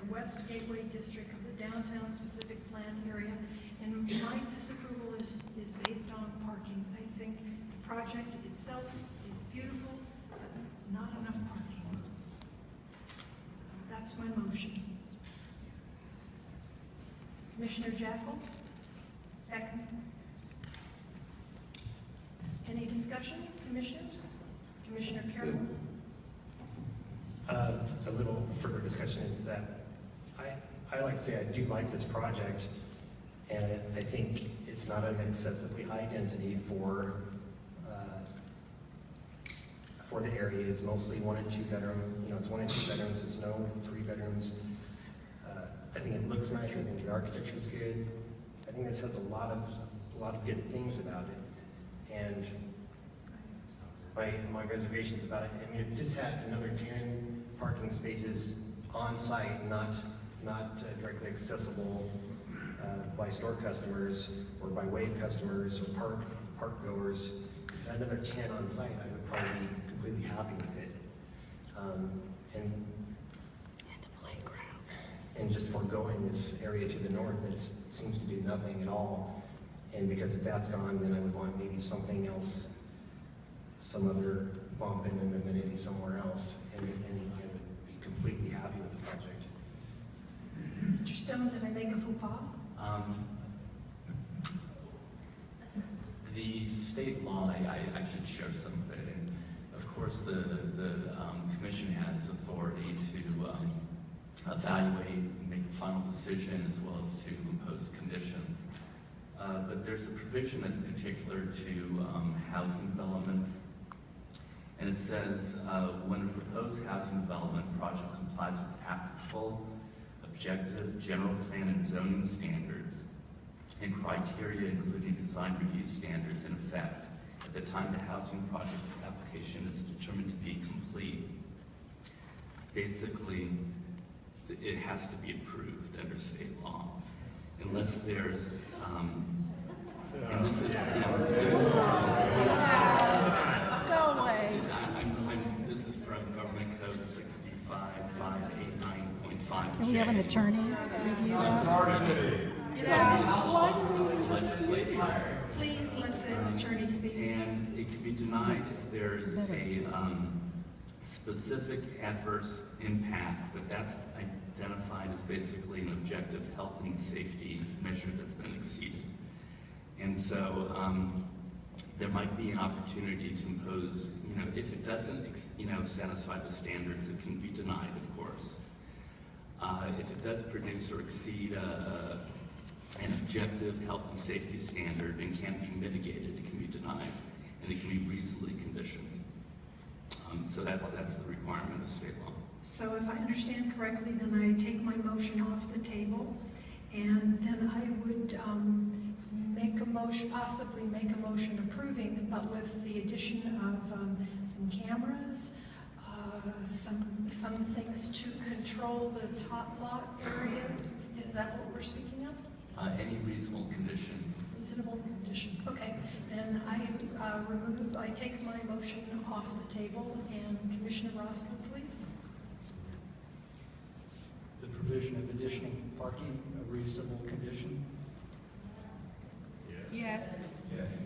the West Gateway District of the downtown specific plan area. And my disapproval is based on parking. I think the project itself is beautiful, but not enough parking. So that's my motion. Commissioner Jackal? Second. Any discussion, commissioners? Commissioner Carroll? A little further discussion is that I like to say I do like this project, and I think it's not an excessively high density for the area. It's mostly 1 and 2 bedroom. You know, it's 1 and 2 bedrooms. There's no 3 bedrooms. I think it looks nice. I think the architecture is good. I think this has a lot of good things about it, and my reservations about it. I mean, if this had another 10 parking spaces on site, not directly accessible by store customers or by wave customers or park goers, another 10 on site, I would probably be completely happy with it. And just foregoing this area to the north that seems to do nothing at all. And because if that's gone, then I would want maybe something else, some other bump in an amenity somewhere else, and I would be completely happy with the project. Mr. Stone, did I make a faux pas? The state law, I should share some of it. And of course, the commission has authority to evaluate and make a final decision as well as to impose conditions. But there's a provision that's particular to housing developments. And it says, when a proposed housing development project complies with applicable, objective, general plan and zoning standards and criteria including design review standards in effect at the time the housing project application is determined to be complete, basically it has to be approved under state law. Unless there's, and this is, Go away. This is from Government Code 65589.5. And we have an attorney review that. Legislature. Please let the attorney speak. And it can be denied if there's a specific adverse impact, but that's identified as basically an objective health and safety measure that's been exceeded. And so there might be an opportunity to impose, if it doesn't, satisfy the standards, it can be denied, of course. If it does produce or exceed an objective health and safety standard and can't be mitigated, it can be denied, and it can be reasonably conditioned. So that's the requirement of state law. So if I understand correctly, then I take my motion off the table, and then I would possibly make a motion approving, but with the addition of some cameras, some things to control the top lot area. Is that what we're speaking of? Any reasonable condition. Reasonable condition. Okay, then I take my motion off the table, and Commissioner Roscoe, please. The provision of additional parking, a reasonable condition? Yes. Yes.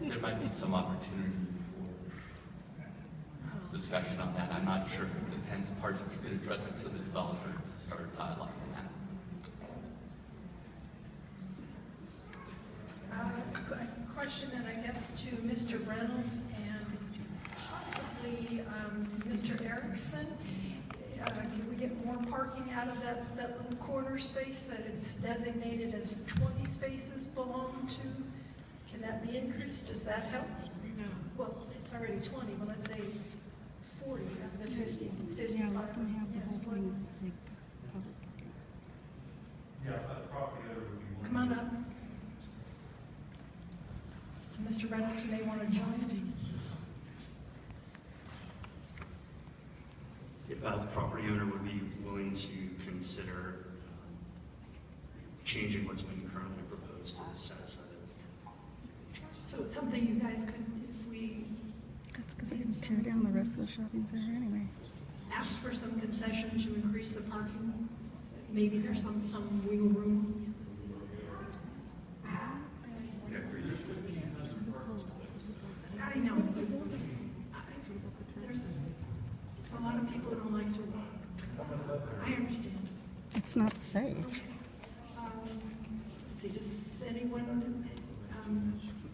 There might be some opportunity for discussion on that. I'm not sure. It depends. Partially, we could address it to the developer to start a dialogue on that. A question, and I guess to Mr. Reynolds and possibly Mr. Erickson. Can we get more parking out of that little corner space that it's designated as 20 spaces belong to? Can that be increased? Does that help? No. Well, it's already 20, but let's say it's 40 of the 50, 55. Yeah, let them have the whole thing, like, public parking. Yeah, that property owner would be one. Come on up. Mr. Reynolds, you may want to join. The property owner would be willing to consider changing what's been currently proposed to satisfy them. So it's something you guys could, if we... That's because they're going to tear down the rest of the shopping center anyway. asked for some concession to increase the parking. Maybe there's some wiggle room. I know. There's a lot of people that don't like to walk. I understand. It's not safe. Let's see, does anyone,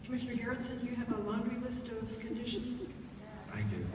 Commissioner Garrettson, do you have a laundry list of conditions? I do.